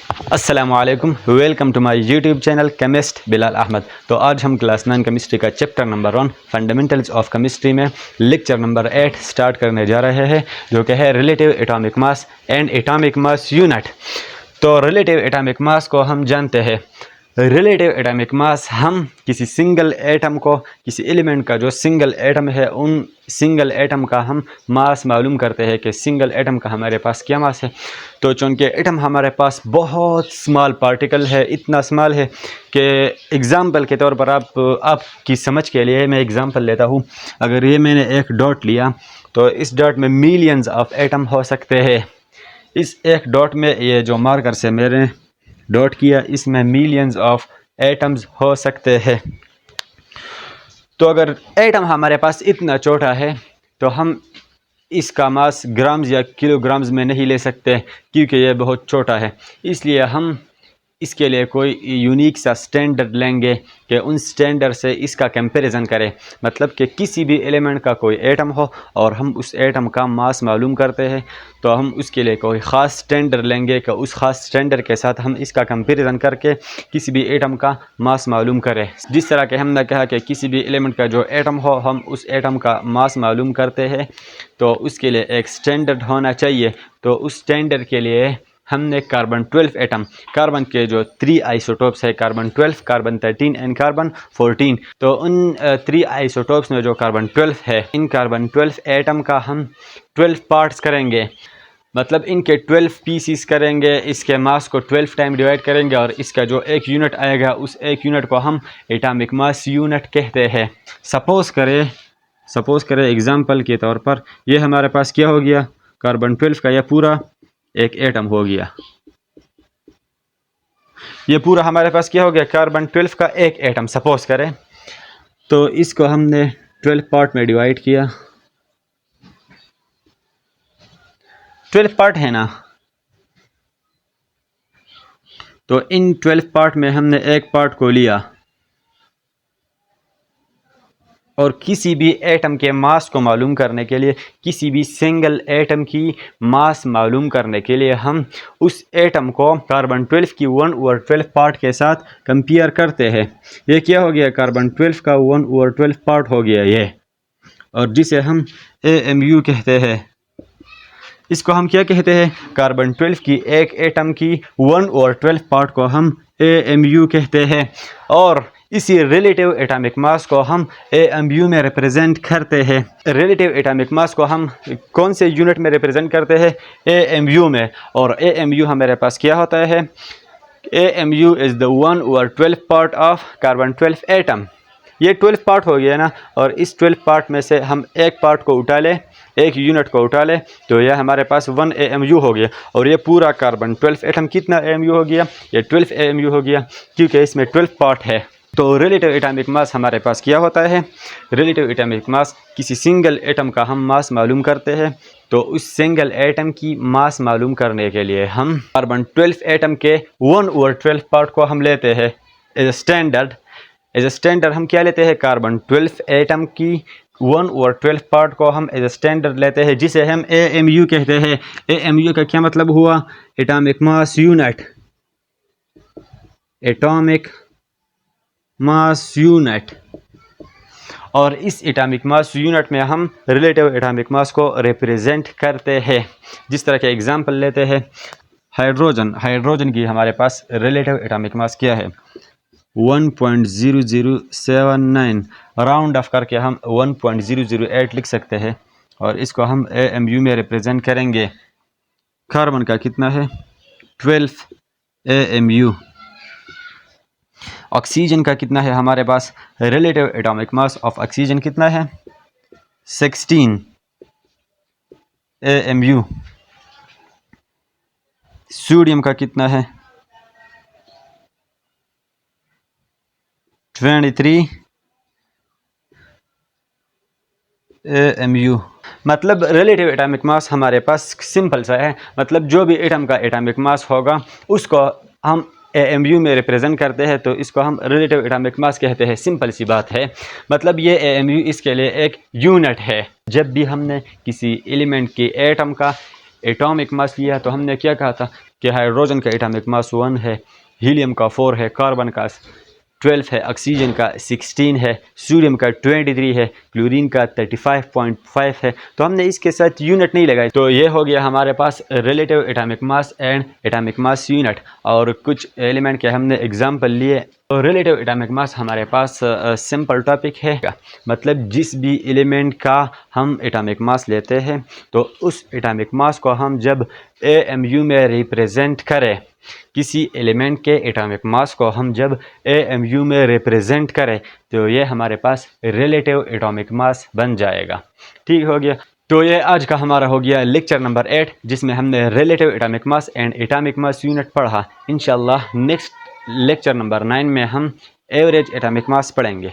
अस्सलामु अलैकुम, welcome to my YouTube channel chemist Bilal Ahmad. तो आज हम क्लास 9 केमिस्ट्री का chapter number 1 fundamentals of chemistry में लेक्चर नंबर 8 स्टार्ट करने जा रहे हैं, जो कि है relative atomic mass and atomic mass unit. तो रिलेटिव एटॉमिक मास को हम जानते हैं। रिलेटिव एटॉमिक मास हम किसी सिंगल एटम को, किसी एलिमेंट का जो सिंगल एटम है, उन सिंगल एटम का हम मास मालूम करते हैं कि सिंगल एटम का हमारे पास क्या मास है। तो चूँकि एटम हमारे पास बहुत स्मॉल पार्टिकल है, इतना स्मॉल है कि एग्ज़ाम्पल के तौर पर आपकी समझ के लिए मैं एग्ज़ाम्पल लेता हूँ। अगर ये मैंने एक डॉट लिया तो इस डॉट में मिलियंस ऑफ एटम हो सकते हैं। इस एक डॉट में, ये जो मार्कर से मेरे डॉट किया, इसमें मिलियंस ऑफ एटम्स हो सकते हैं। तो अगर एटम हमारे पास इतना छोटा है तो हम इसका मास ग्राम्स या किलोग्राम्स में नहीं ले सकते, क्योंकि यह बहुत छोटा है। इसलिए हम इसके लिए कोई यूनिक सा स्टैंडर्ड लेंगे कि उन स्टैंडर्ड से इसका कंपैरिजन करें। मतलब कि किसी भी एलिमेंट का कोई एटम हो और हम उस एटम का मास मालूम करते हैं, तो हम उसके लिए कोई ख़ास स्टैंडर्ड लेंगे कि उस ख़ास स्टैंडर्ड के साथ हम इसका कंपैरिजन करके किसी भी एटम का मास मालूम करें। जिस तरह के हमने कहा कि किसी भी एलिमेंट का जो एटम हो, हम उस एटम का मास मालूम करते हैं, तो उसके लिए एक स्टैंडर्ड होना चाहिए। तो उस स्टैंडर्ड के लिए हमने कार्बन 12 एटम, कार्बन के जो 3 आइसोटोप्स है, कार्बन 12, कार्बन 13 एंड कार्बन 14, तो उन 3 आइसोटोप्स में जो कार्बन 12 है, इन कार्बन 12 एटम का हम 12 पार्ट्स करेंगे। मतलब इनके 12 पीसीस करेंगे, इसके मास को 12 टाइम डिवाइड करेंगे और इसका जो एक यूनिट आएगा, उस एक यूनिट को हम एटॉमिक मास यूनिट कहते हैं। सपोज़ करें एग्जाम्पल के तौर पर, ये हमारे पास क्या हो गया, कार्बन 12 का यह पूरा एक एटम हो गया। ये पूरा हमारे पास क्या हो गया, कार्बन 12 का एक एटम सपोज करें। तो इसको हमने 12 पार्ट में डिवाइड किया। 12 पार्ट है ना, तो इन 12 पार्ट में हमने एक पार्ट को लिया और किसी भी एटम के मास को मालूम करने के लिए, किसी भी सिंगल एटम की मास मालूम करने के लिए हम उस एटम को कार्बन 12 की 1/12 पार्ट के साथ कंपेयर करते हैं। ये क्या हो गया, कार्बन 12 का 1/12 पार्ट हो गया ये, और जिसे हम AMU कहते हैं। इसको हम क्या कहते हैं, कार्बन 12 की एक एटम की 1/12 पार्ट को हम AMU कहते हैं। और इसी रिलेटिव एटॉमिक मास को हम AMU में रिप्रेजेंट करते हैं। रिलेटिव एटॉमिक मास को हम कौन से यूनिट में रिप्रेजेंट करते हैं, AMU में। और AMU हमारे पास क्या होता है, AMU is the 1/12 part of carbon 12 atom. ये 12 पार्ट हो गया ना, और इस 12 पार्ट में से हम एक पार्ट को उठा लें, एक यूनिट को उठा लें, तो यह हमारे पास 1 AMU हो गया। और ये पूरा कार्बन 12 एटम कितना AMU हो गया, ये 12 AMU हो गया, क्योंकि इसमें 12 पार्ट है। तो रिलेटिव एटॉमिक मास हमारे पास क्या होता है, रिलेटिव एटॉमिक मास, किसी सिंगल एटम का हम मास मालूम करते हैं। तो उस सिंगल एटम की मास मालूम करने के लिए हम कार्बन 12 एटम के 1/12 पार्ट को हम लेते हैं एज ए स्टैंडर्ड। हम क्या लेते हैं, कार्बन 12 एटम की 1/12 पार्ट को हम एज ए स्टैंडर्ड लेते हैं, जिसे हम AMU कहते हैं। AMU का क्या मतलब हुआ, atomic mass unit, atomic mass unit. और इस एटॉमिक मास यूनिट में हम रिलेटिव एटॉमिक मास को रिप्रेजेंट करते हैं। जिस तरह के एग्जांपल लेते हैं, हाइड्रोजन की हमारे पास रिलेटिव एटॉमिक मास क्या है, 1.0079, राउंड ऑफ करके हम 1.008 लिख सकते हैं, और इसको हम AMU में रिप्रेजेंट करेंगे। कार्बन का कितना है, 12 AMU। ऑक्सीजन का कितना है हमारे पास, relative atomic mass of oxygen कितना है, 16 AMU। सोडियम का कितना है, 23 AMU। मतलब रिलेटिव एटॉमिक मास हमारे पास सिंपल सा है। मतलब जो भी एटम का एटॉमिक मास होगा उसको हम AMU में रिप्रेजेंट करते हैं, तो इसको हम रिलेटिव एटॉमिक मास कहते हैं। सिंपल सी बात है। मतलब ये AMU इसके लिए एक यूनिट है। जब भी हमने किसी एलिमेंट के एटम का एटॉमिक मास लिया तो हमने क्या कहा था कि हाइड्रोजन का एटॉमिक मास 1 है, हीलियम का 4 है, कार्बन का 12 है, ऑक्सीजन का 16 है, सोडियम का 23 है, क्लोरीन का 35.5 है। तो हमने इसके साथ यूनिट नहीं लगाई। तो ये हो गया हमारे पास relative atomic mass and atomic mass unit. और कुछ एलिमेंट के हमने एग्जांपल लिए। तो रिलेटिव एटॉमिक मास हमारे पास सिंपल टॉपिक है, मतलब जिस भी एलिमेंट का हम एटॉमिक मास लेते हैं तो उस एटॉमिक मास को हम जब AMU में रिप्रेजेंट करें, किसी एलिमेंट के एटॉमिक मास को हम जब AMU में रिप्रेजेंट करें तो ये हमारे पास रिलेटिव एटॉमिक मास बन जाएगा। ठीक हो गया। तो ये आज का हमारा हो गया लेक्चर नंबर 8, जिसमें हमने relative atomic mass and atomic mass unit पढ़ा। इंशाल्लाह नेक्स्ट लेक्चर नंबर 9 में हम एवरेज एटॉमिक मास पढ़ेंगे।